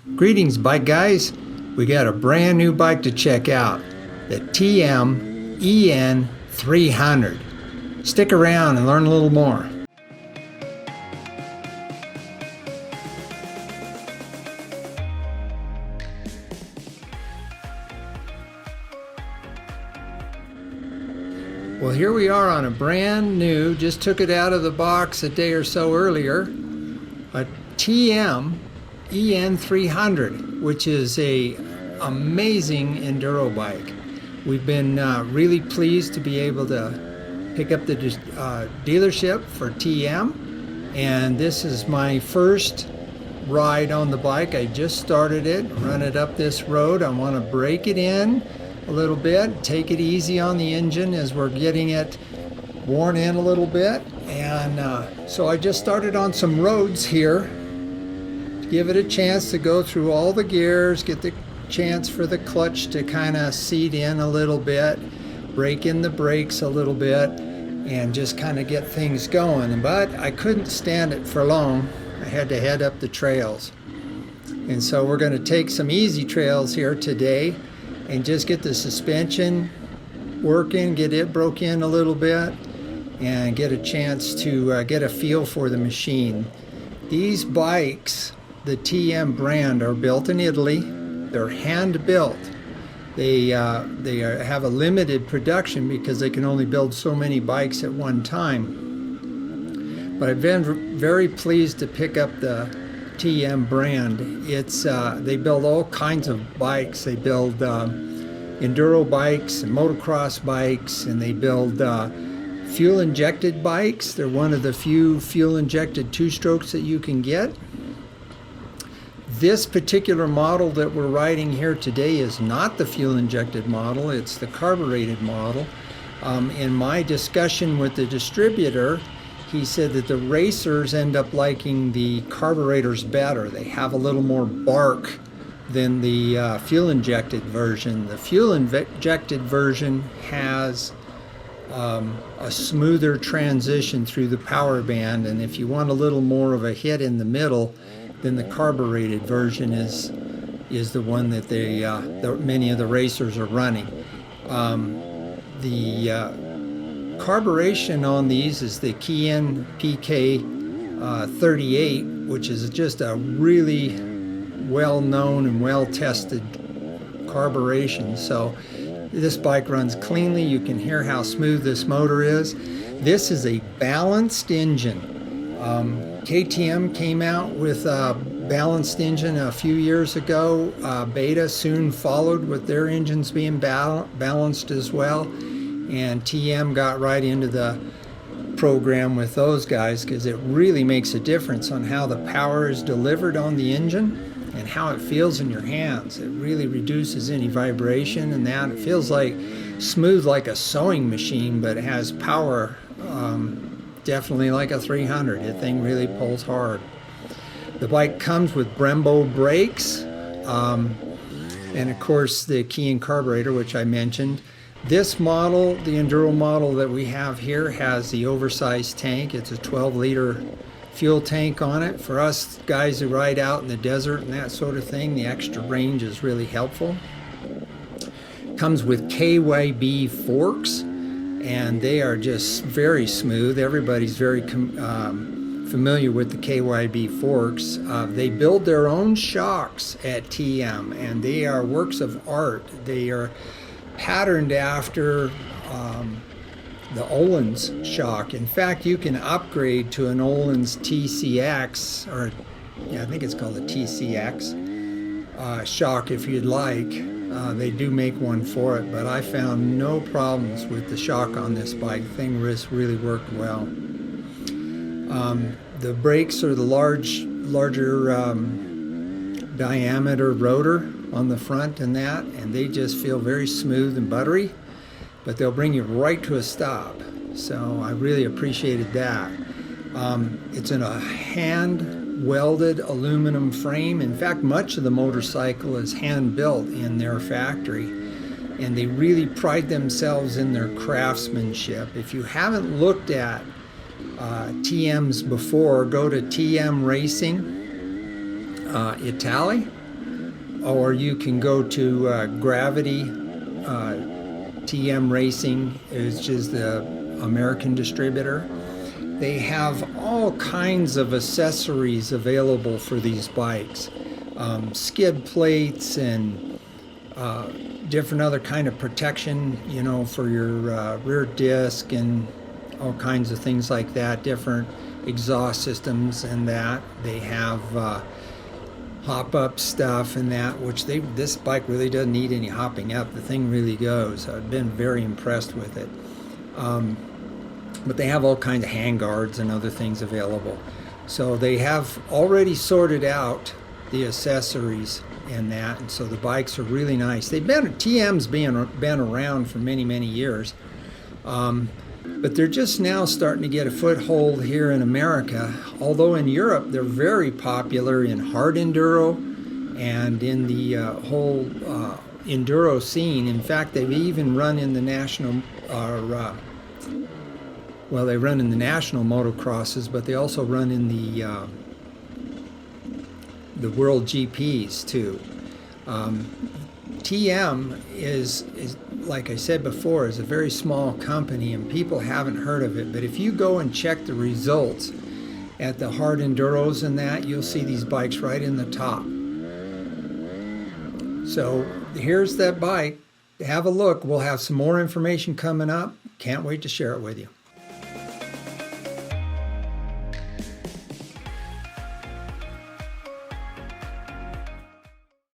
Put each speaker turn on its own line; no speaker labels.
Greetings, bike guys. We got a brand new bike to check out, the TM EN 300. Stick around and learn a little more. Well, here we are on a brand new, just took it out of the box a day or so earlier, a TM EN 300, which is a amazing enduro bike. We've been really pleased to be able to pick up the dealership for TM, and this is my first ride on the bike. I just started it, run it up this road. I want to break it in a little bit, take it easy on the engine as we're getting it worn in a little bit. And so I just started on some roads here to give it a chance to go through all the gears, get the chance for the clutch to kind of seat in a little bit, break in the brakes a little bit, and just kind of get things going. But I couldn't stand it for long. I had to head up the trails. And so we're going to take some easy trails here today and just get the suspension working, get it broke in a little bit, and get a chance to get a feel for the machine. These bikes, the TM brand, are built in Italy. They're hand built. They have a limited production because they can only build so many bikes at one time. But I've been very pleased to pick up the TM brand. They build all kinds of bikes. They build enduro bikes and motocross bikes, and they build fuel injected bikes. They're one of the few fuel injected two-strokes that you can get. This particular model that we're riding here today is not the fuel injected model, it's the carbureted model. In my discussion with the distributor, he said that the racers end up liking the carburetors better. They have a little more bark than the fuel-injected version. The fuel-injected version has a smoother transition through the power band, and if you want a little more of a hit in the middle, then the carbureted version is the one that many of the racers are running. The carburation on these is the Kyb PK 38, which is just a really well-known and well-tested carburation. So this bike runs cleanly. You can hear how smooth this motor is. This is a balanced engine. KTM came out with a balanced engine a few years ago. Beta soon followed with their engines being balanced as well. And TM got right into the program with those guys because it really makes a difference on how the power is delivered on the engine and how it feels in your hands. It really reduces any vibration and that. It feels like smooth like a sewing machine, but it has power definitely like a 300. The thing really pulls hard. The bike comes with Brembo brakes and of course the Key carburetor, which I mentioned. This model, the enduro model that we have here, has the oversized tank. It's a 12-liter fuel tank on it. For us guys who ride out in the desert and that sort of thing, the extra range is really helpful. Comes with Kyb Forks, and they are just very smooth. Everybody's very familiar with the Kyb Forks. They build their own shocks at TM, and they are works of art. They are patterned after the Öhlins shock. In fact, you can upgrade to an Öhlins TCX, or I think it's called a TCX shock if you'd like. They do make one for it, but I found no problems with the shock on this bike. The thing really worked well. The brakes are the larger diameter rotor on the front and they just feel very smooth and buttery, but they'll bring you right to a stop. So I really appreciated that. It's in a hand welded aluminum frame. In fact, much of the motorcycle is hand built in their factory, and they really pride themselves in their craftsmanship. If you haven't looked at TMs before, go to TM Racing Italy or you can go to Gravity TM Racing, which is the American distributor. They have all kinds of accessories available for these bikes, skid plates and different other kind of protection, you know, for your rear disc and all kinds of things like that, different exhaust systems and that. They have hop-up stuff and that, which this bike really doesn't need any hopping up. The thing really goes. I've been very impressed with it. But they have all kinds of hand guards and other things available. So they have already sorted out the accessories and that, and so the bikes are really nice. TM's been around for many, many years. But they're just now starting to get a foothold here in America, although in Europe they're very popular in hard enduro and in the whole enduro scene. In fact, they've even run in the national, they run in the national motocrosses, but they also run in the World GPs too. TM is, like I said before, is a very small company and people haven't heard of it. But if you go and check the results at the hard enduros and that, you'll see these bikes right in the top. So here's that bike. Have a look. We'll have some more information coming up. Can't wait to share it with you.